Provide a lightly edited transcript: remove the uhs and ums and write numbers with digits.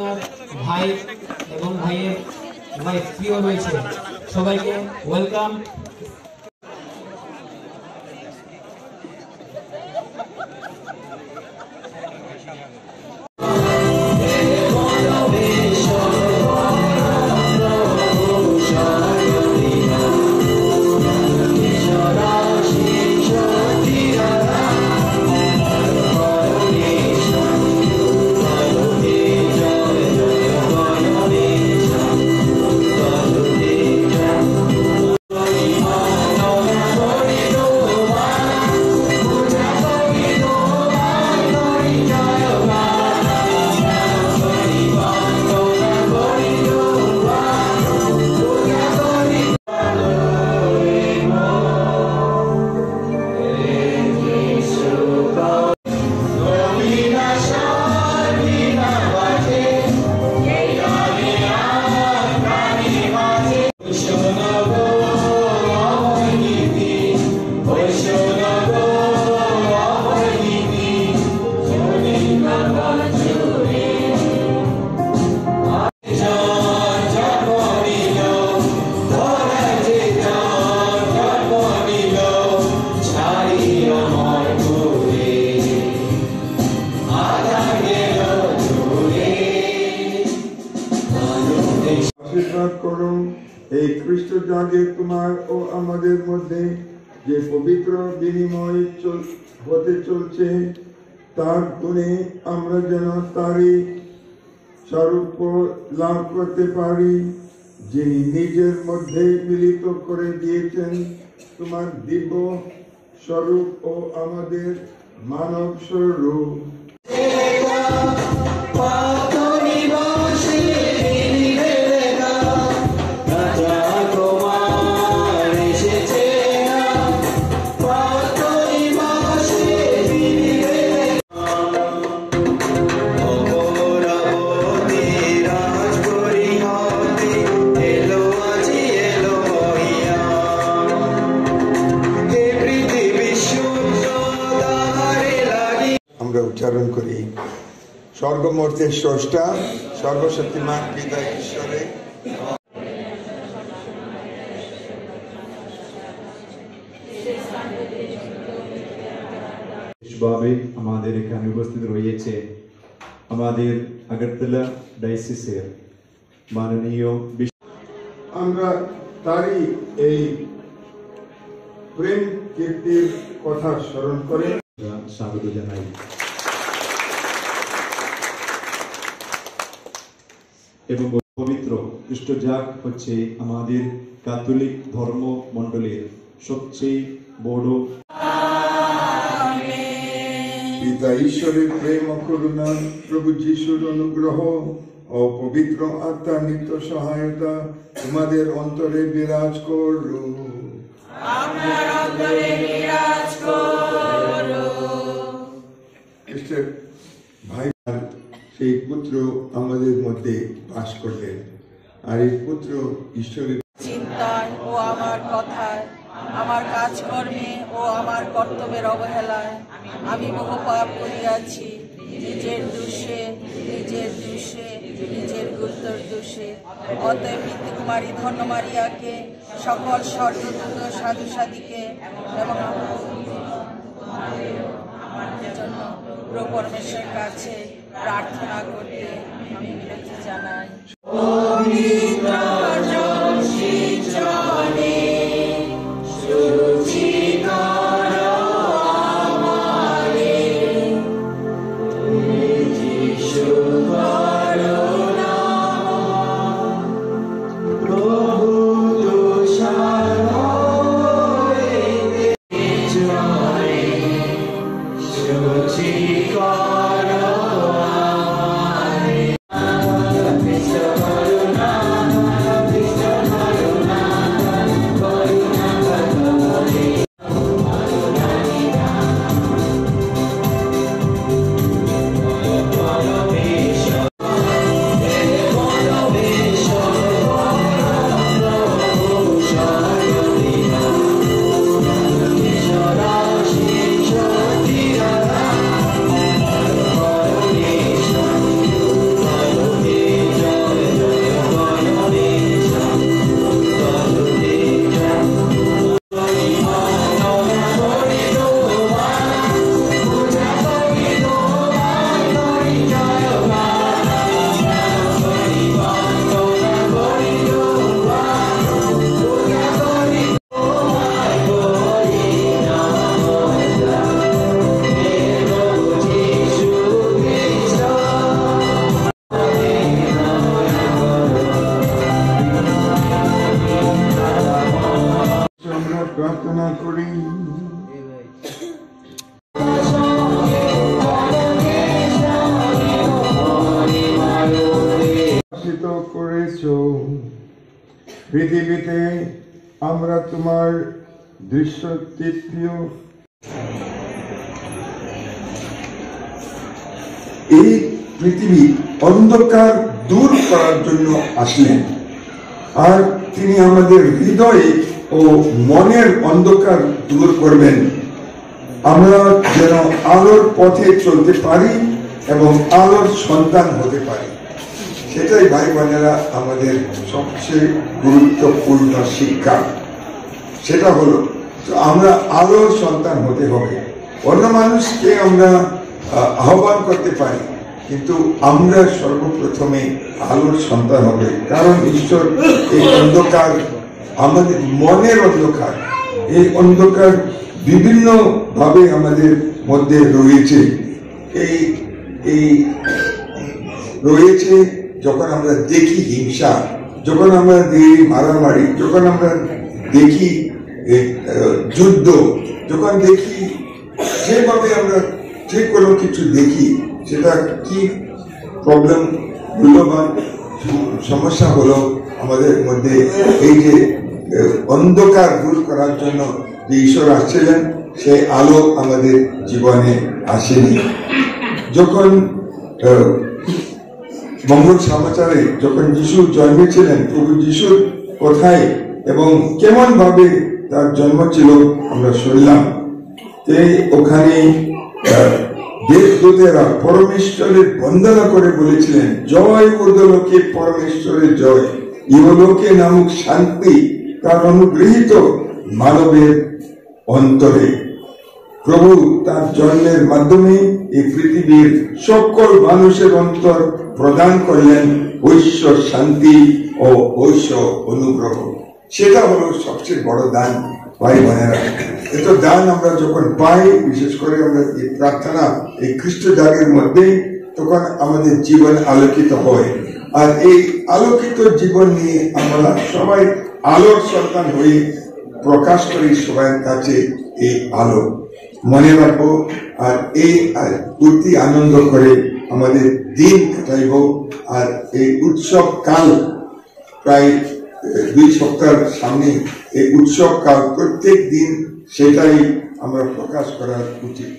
আপনার ভাই এবং ভাইয়ের ওয়াইফ প্রিয় রয়েছে, সবাইকে ওয়েলকাম। এই খ্রিস্ট জাগে তোমার ও আমাদের মধ্যে যে পবিত্র বিনিময় হতে চলছে, তার গুণে আমরা যেন তারই স্বরূপ লাভ করতে পারি, যিনি নিজের মধ্যে মিলিত করে দিয়েছেন তোমার দিব্য স্বরূপ ও আমাদের মানব স্বরূপ। উচ্চারণ করি, স্বর্গমূর্তির স্রষ্টা সর্বশক্তিমান পিতা ঈশ্বরে আমাদের এখানে উপস্থিত রয়েছে আমাদের আগরতলা ডায়োসিসের মাননীয়, আমরা তারই এই প্রেম কীর্তির কথা স্মরণ করে স্বাগত জানাই এবং পবিত্র খ্রিস্টজাগ হচ্ছে আমাদের ক্যাথলিক ধর্ম মণ্ডলের সবচেয়ে বড়। পিতা ঈশ্বরের প্রেম ও করুণা, প্রভু যিশুর অনুগ্রহ ও পবিত্র আত্মার নিত্য সহায়তা তোমাদের অন্তরে বিরাজ করুন। ভাই, সেই পুত্র আমাদের মধ্যে বাস করলেন, আর এই পুত্র ঈশ্বরের চিন্তায় ও আমার কথায়, আমার কাজকর্মে ও আমার কর্তব্যের অবহেলায় আমি বহু পাপ করিয়াছি, নিজের দোষে নিজের গুরুতর দোষে। অতএব নিত্যকুমারী ধন্য মারিয়াকে, সকল স্বর্গদূত সাধু সাধিকে এবং আমাদের জন্য প্রভু পরমেশ্বরের কাছে প্রার্থনা করতে আমি বিনতি জানাই। Mr. করেছো। পৃথিবীতে আমরা তোমার দৃশ্যতীর্থীয়। এই পৃথিবী অন্ধকার দূর করার জন্য আসলেন, আর তিনি আমাদের হৃদয়ে ও মনের অন্ধকার দূর করবেন। আমরা যেন আলোর পথে চলতে পারি এবং আলোর সন্তান হতে পারি। সেটাই ভাই বোনেরা আমাদের সবচেয়ে গুরুত্বপূর্ণ শিক্ষা। সেটা হলো আমরা আলোর সন্তান হতে হবে। অন্য মানুষকে আমরা আহ্বান করতে পারি, কিন্তু আমরা সর্বপ্রথমে আলোর সন্তান হবে। কারণ ঈশ্বর এই অন্ধকার, আমাদের মনের অন্ধকার, এই অন্ধকার বিভিন্ন ভাবে আমাদের মধ্যে রয়েছে। এই রয়েছে যখন আমরা দেখি হিংসা, যখন আমরা দেখি মারামারি, যখন আমরা দেখি যুদ্ধ, যখন দেখি যেভাবে আমরা যে কোনো কিছু দেখি, সেটা কি প্রবলেম হলো বা সমস্যা হলো আমাদের মধ্যে। এই যে অন্ধকার দূর করার জন্য যে ঈশ্বর আসছিলেন, সেই আলো আমাদের জীবনে আসেনি। যখন মঙ্গল সমাচারে যখন যিশু জন্মেছিলেন, প্রভু যিশুর কোথায় এবং কেমন ভাবে তার জন্ম ছিল আমরা শুনলাম। ওখানে দেবদূতেরা পরমেশ্বরের বন্দনা করে বলেছিলেন, জয় ঊর্ধ্বলোকে পরমেশ্বরের জয়, ইহলোকে নামক শান্তি তার অনুগৃহীত মানবের অন্তরে। প্রভু তার জন্মের মাধ্যমে এই পৃথিবীর সকল মানুষের অন্তর প্রদান করলেন ঐশ্ব শান্তি ও ঐশ্ব অনুগ্রহ। সেটা হলো সবচেয়ে বড় দান ভাই বোনেরা। এত দান আমরা যখন পাই, বিশেষ করে আমরা এই প্রার্থনা, এই খ্রিস্ট জাগের মধ্যে, তখন আমাদের জীবন আলোকিত হয়। আর এই আলোকিত জীবন নিয়ে আমরা সবাই আলোর সন্তান হয়ে প্রকাশ করি সবার কাছে এই আলো। মনে রাখবো আর এই অতি আনন্দ করে আমাদের দিন কাটাইব। আর এই উৎসব কাল প্রায় 2 সপ্তাহের সামনে, এই উৎসব কাল প্রত্যেক দিন সেটাই আমরা প্রকাশ করা উচিত।